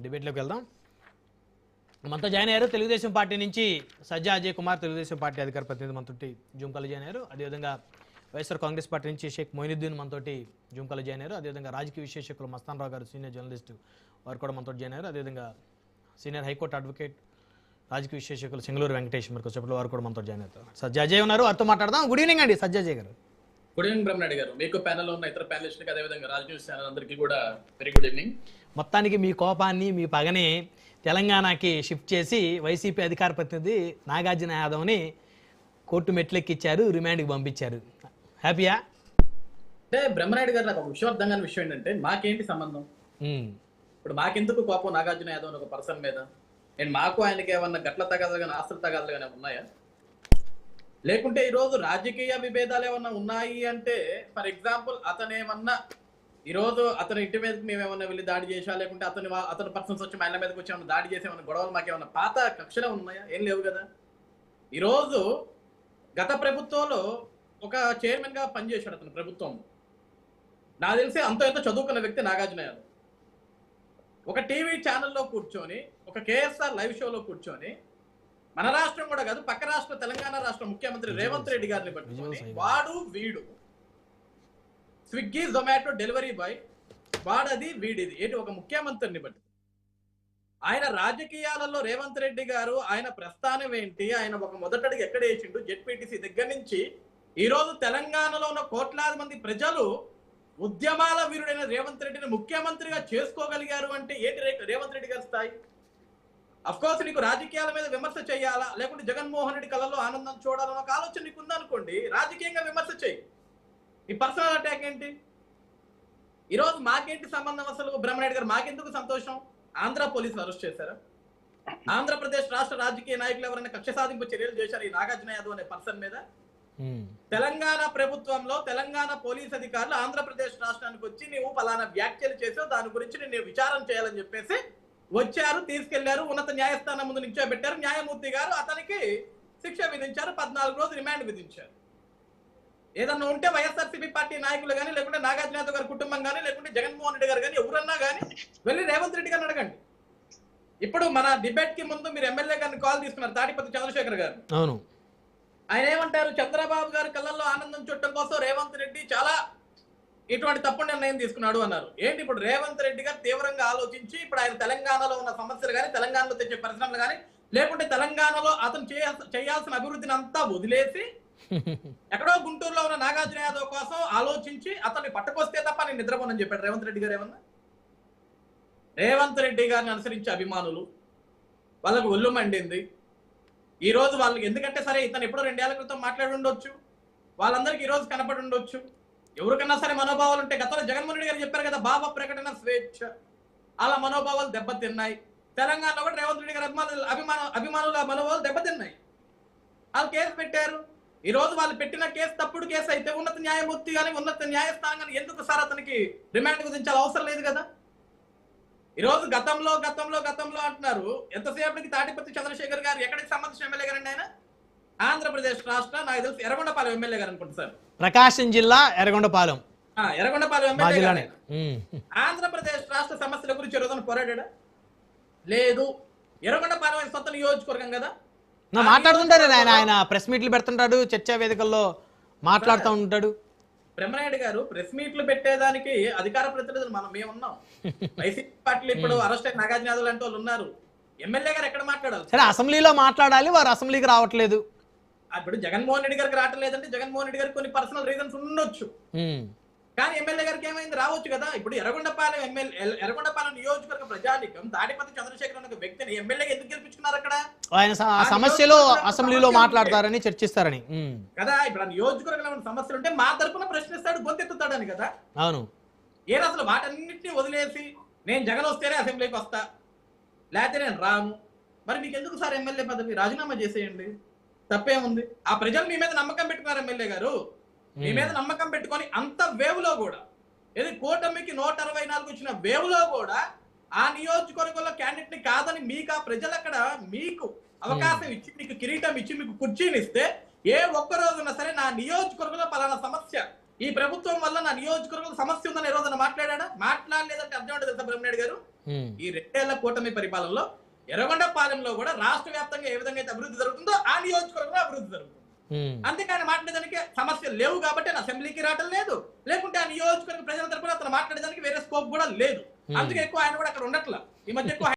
డిబేట్లోకి వెళ్దాం. మనతో జాయిన్ అయ్యారు తెలుగుదేశం పార్టీ నుంచి సజ్జా అజయ్ కుమార్, తెలుగుదేశం పార్టీ అధికార ప్రతినిధి మనతోటి జూమ్ కాల్ జాయిన్ అయ్యారు. అదేవిధంగా వైఎస్ఆర్ కాంగ్రెస్ పార్టీ నుంచి షేక్ మొయినుద్దీన్ మనతోటి జూమ్ కాల్ జాయిన్ అయ్యారు. అదేవిధంగా రాజకీయ విశ్లేషకులు మస్తాన్ రావు గారు, సీనియర్ జర్నలిస్ట్, వారు కూడా మనతో జాయిన్ అయ్యారు. అదేవిధంగా సీనియర్ హైకోర్టు అడ్వకేట్, రాజకీయ విశ్లేషకులు సింగళూరు వెంకటేష్ మరి చెప్పిన వారు కూడా మనతో జాయిన్ అవుతారు. సజ్జా అజయ్ ఉన్నారు, వారితో మాట్లాడదాం. గుడ్ ఈవినింగ్ అండి సజ్జా అజయ్ గారు. గుడ్ ఈవినింగ్ బ్రహ్మనాయుడు గారు. మీకు ప్యానెల్లో ఉన్న ఇతర ప్యానలిస్టులకు అదేవిధంగా రాజ్ న్యూస్ ఛానల్ అందరికీ కూడా వెరీ గుడ్ ఈవినింగ్. మొత్తానికి మీ కోపాన్ని, మీ పగని తెలంగాణకి షిఫ్ట్ చేసి వైసీపీ అధికార ప్రతినిధి నాగార్జున యాదవ్ని కోర్టు మెట్లెక్కిచ్చారు, రిమాండ్కి పంపించారు. హ్యాపీయా? అంటే బ్రహ్మనాయుడు గారు, నాకు ఒక విషయం అర్థం కాని విషయం ఏంటంటే, మాకేంటి సంబంధం? ఇప్పుడు మాకెందుకు కోపం నాగార్జున యాదవ్ అని ఒక పర్సన్ మీద? నేను మాకు ఆయనకి ఏమన్నా గట్ల తగాదాలు కానీ ఆస్తుల తగాదాలు కానీ ఉన్నాయా? లేకుంటే ఈరోజు రాజకీయ విభేదాలు ఏమన్నా ఉన్నాయి అంటే, ఫర్ ఎగ్జాంపుల్ అతనేమన్నా ఈరోజు అతని ఇంటి మీదకి మేమేమన్నా వెళ్ళి దాడి చేసా, లేకుంటే అతని పర్సన్స్ వచ్చి మహిళ మీదకి వచ్చి ఏమన్నా దాడి చేసి ఏమన్నా గొడవలు మాకేమన్నా పాత కక్షలే ఉన్నాయా? ఏం లేవు కదా. ఈరోజు గత ప్రభుత్వంలో ఒక చైర్మన్ గా పనిచేశాడు అతను ప్రభుత్వం. నాకు తెలిసి అంత ఎంతో చదువుకున్న వ్యక్తి నాగార్జున యాదవ్. ఒక టీవీ ఛానల్లో కూర్చొని, ఒక కేఎస్ఆర్ లైవ్ షోలో కూర్చొని, మన రాష్ట్రం కూడా కాదు పక్క రాష్ట్ర తెలంగాణ రాష్ట్ర ముఖ్యమంత్రి రేవంత్ రెడ్డి గారిని పట్టుకొని వాడు వీడు స్విగ్గీ జొమాటో డెలివరీ బాయ్, వాడది వీడిది ఏంటి ఒక ముఖ్యమంత్రిని బట్టి ఆయన రాజకీయాలలో రేవంత్ రెడ్డి గారు ఆయన ప్రస్థానం ఏంటి, ఆయన ఒక మొదటడికి ఎక్కడ వేసిండు, జెడ్పీటీసీ దగ్గర నుంచి ఈ రోజు తెలంగాణలో ఉన్న కోట్లాది మంది ప్రజలు ఉద్యమాల వీరుడైన రేవంత్ రెడ్డిని ముఖ్యమంత్రిగా చేసుకోగలిగారు అంటే ఏంటి రేవంత్ రెడ్డి గారి స్థాయి? అఫ్ కోర్స్ నీకు రాజకీయాల మీద విమర్శ చేయాలా, లేకుంటే జగన్మోహన్ రెడ్డి కళలో ఆనందం చూడాలన్న ఒక ఆలోచన నీకు ఉందనుకోండి, రాజకీయంగా విమర్శ చేయి. ఈ పర్సనల్ అటాక్ ఏంటి? ఈరోజు మాకేంటి సంబంధం అసలు? బ్రహ్మనాయుడు గారు, మాకెందుకు సంతోషం? ఆంధ్ర పోలీసులు అరెస్ట్ చేశారు. ఆంధ్రప్రదేశ్ రాష్ట్ర రాజకీయ నాయకులు ఎవరైనా కక్ష సాధింపు చర్యలు చేశారు ఈ నాగార్జున యాదవ్ అనే పర్సన్ మీద? తెలంగాణ ప్రభుత్వంలో తెలంగాణ పోలీస్ అధికారులు ఆంధ్రప్రదేశ్ రాష్ట్రానికి వచ్చి నీవు పలానా వ్యాఖ్యలు చేసావు, దాని గురించి నేను విచారణ చేయాలని చెప్పేసి వచ్చారు, తీసుకెళ్లారు, ఉన్నత న్యాయస్థానం ముందు నిల్చోబెట్టారు. న్యాయమూర్తి గారు అతనికి శిక్ష విధించారు, 14 రోజులు రిమాండ్ విధించారు. ఏదన్నా ఉంటే వైఎస్ఆర్సీపీ పార్టీ నాయకులు కానీ, లేకుంటే నాగార్జున యాదవ్ గారి కుటుంబం కానీ, లేకుంటే జగన్మోహన్ రెడ్డి గారు కానీ, ఎవరన్నా కానీ వెళ్ళి రేవంత్ రెడ్డి గారిని అడగండి. ఇప్పుడు మన డిబేట్ కి ముందు మీరు ఎమ్మెల్యే గారిని కాల్ తీసుకున్నారు, తాడిపత్రి చంద్రశేఖర్ గారు. అవును, ఆయన ఏమంటారు? చంద్రబాబు గారి కళ్ళల్లో ఆనందం చూడటం కోసం రేవంత్ రెడ్డి చాలా ఇటువంటి తప్పుడు నిర్ణయం తీసుకున్నాడు అన్నారు. ఏంటి ఇప్పుడు రేవంత్ రెడ్డి గారు తీవ్రంగా ఆలోచించి ఇప్పుడు ఆయన తెలంగాణలో ఉన్న సమస్యలు కానీ, తెలంగాణలో తెచ్చే పరిశ్రమలు కానీ, లేకుంటే తెలంగాణలో అతను చేయాల్సిన అభివృద్ధిని అంతా వదిలేసి ఎక్కడో గుంటూరులో ఉన్న నాగార్జున యాదవ్ కోసం ఆలోచించి అతన్ని పట్టుకొస్తే తప్ప నేను నిద్రపోనని చెప్పాడు రేవంత్ రెడ్డి గారు. ఏమన్నా రేవంత్ రెడ్డి గారిని అనుసరించే అభిమానులు వాళ్ళకు ఒళ్ళు మండింది ఈ రోజు వాళ్ళకి. ఎందుకంటే సరే ఇతను ఎప్పుడో 2 ఏళ్ల క్రితం మాట్లాడి ఉండొచ్చు, వాళ్ళందరికీ ఈ రోజు కనపడి ఉండొచ్చు. ఎవరికన్నా సరే మనోభావాలు ఉంటే, గతంలో జగన్మోహన్ రెడ్డి గారు చెప్పారు కదా, భావ ప్రకటన స్వేచ్ఛ, అలా మనోభావాలు దెబ్బతిన్నాయి. తెలంగాణలో కూడా రేవంత్ రెడ్డి గారి అభిమానుల మనోభావాలు దెబ్బతిన్నాయి. వాళ్ళు కేసు పెట్టారు. ఈ రోజు వాళ్ళు పెట్టిన కేసు తప్పుడు కేసు అయితే ఉన్నత న్యాయమూర్తి కానీ, ఉన్నత న్యాయస్థానం కానీ ఎందుకు సార్ అతనికి రిమాండ్ విధించాలి? అవసరం లేదు కదా. ఈ రోజు గతంలో అంటున్నారు. ఎంతసేపటికి తాటిపత్రి చంద్రశేఖర్ గారు ఎక్కడికి సంబంధించిన ఎమ్మెల్యే గారండి? ఆయన ఆంధ్రప్రదేశ్ రాష్ట్ర, నాకు తెలుసు ఎర్రగొండపాలెం ఎమ్మెల్యే గారు అనుకుంటా సార్. ప్రకాశం జిల్లా ఎర్రగొండపాలెం ఎమ్మెల్యే గారు. ఆంధ్రప్రదేశ్ రాష్ట్ర సమస్యల గురించి రోజున పోరాడా? లేదు. ఎర్రగొండపాలెం సొంత నియోజకవర్గం కదా. మాట్లాడుతుంటారు ఆయన ప్రెస్ మీట్లు పెడుతుంటాడు, చర్చా వేదికల్లో మాట్లాడుతూ ఉంటాడు. బ్రహ్మనాయుడు గారు, ప్రెస్ మీట్లు పెట్టేదానికి అధికార ప్రతినిధులు మేమున్నాం. వైసీపీ పార్టీలు ఇప్పుడు అరెస్ట్ అయిన నాగార్జున యాదవ్ లాంటి వాళ్ళు ఉన్నారు. ఎమ్మెల్యే గారు ఎక్కడ మాట్లాడాలి? సరే, అసెంబ్లీలో మాట్లాడాలి, వారు అసెంబ్లీకి రావట్లేదు. ఇప్పుడు జగన్మోహన్ రెడ్డి గారికి రావట్లేదంటే జగన్మోహన్ రెడ్డి గారికి కొన్ని పర్సనల్ రీజన్స్ ఉండొచ్చు, కానీ ఎమ్మెల్యే గారికి ఏమైంది? రావచ్చు కదా. ఇప్పుడు ఎర్రగొండపాలెం నియోజకవర్గ ప్రజానికం తాడిపత్రి చంద్రశేఖర్ అనే వ్యక్తిని ఎమ్మెల్యేగా ఎందుకు గెలిపించుకున్నారు? అక్కడ ఆయన సమస్యలో అసెంబ్లీలో మాట్లాడతారని, చర్చిస్తారని కదా. ఇప్పుడు ఆ నియోజకవర్గంలో ఉన్న సమస్యలు ఉంటే మా తరపున ప్రశ్నిస్తాడు, గొంతెత్తుతాడని కదా. అవును. అసలు వాటన్నింటినీ వదిలేసి నేను జగన్ వస్తేనే అసెంబ్లీకి వస్తా, లేకపోతే నేను రాను. మరి మీకు ఎందుకు సార్ ఎమ్మెల్యే పదవి? రాజీనామా చేసేయండి, తప్పేముంది? ఆ ప్రజలు మీ మీద నమ్మకం పెట్టుకున్నారు. ఎమ్మెల్యే గారు మీ మీద నమ్మకం పెట్టుకొని అంత వేవులో కూడా, ఏది కూటమికి 164 వచ్చిన వేవులో కూడా ఆ నియోజకవర్గంలో క్యాండిడేట్ ని కాదని మీకు ఆ ప్రజలు అక్కడ మీకు అవకాశం ఇచ్చి, మీకు కిరీటం ఇచ్చి, మీకు కుర్చీని ఇస్తే, ఏ ఒక్క రోజున్నా సరే నా నియోజకవర్గంలో పలానా సమస్య, ఈ ప్రభుత్వం వల్ల నా నియోజకవర్గంలో సమస్య ఉందని ఈ రోజున మాట్లాడా? మాట్లాడలేదంటే అర్థం ఏంటో తెలుసా బ్రహ్మనాయుడు గారు? ఈ 2 ఏళ్ల కూటమి పరిపాలనలో ఎర్రగొండపాలెంలో కూడా రాష్ట్ర వ్యాప్తంగా ఏ విధంగా అయితే అభివృద్ధి జరుగుతుందో ఆ నియోజకవర్గంలో అభివృద్ధి జరుగుతుంది. అంతేకాని మాట్లాడేదానికి సమస్యలు లేవు కాబట్టి అసెంబ్లీకి రావటం లేదు, లేకుంటే ఆ నియోజకవర్గ ప్రజల తరపున అతను మాట్లాడేదానికి వేరే స్కోప్ కూడా లేదు. అందుకే ఎక్కువ ఆయన కూడా అక్కడ ఉండట్లా ఈ మధ్య ఎక్కువ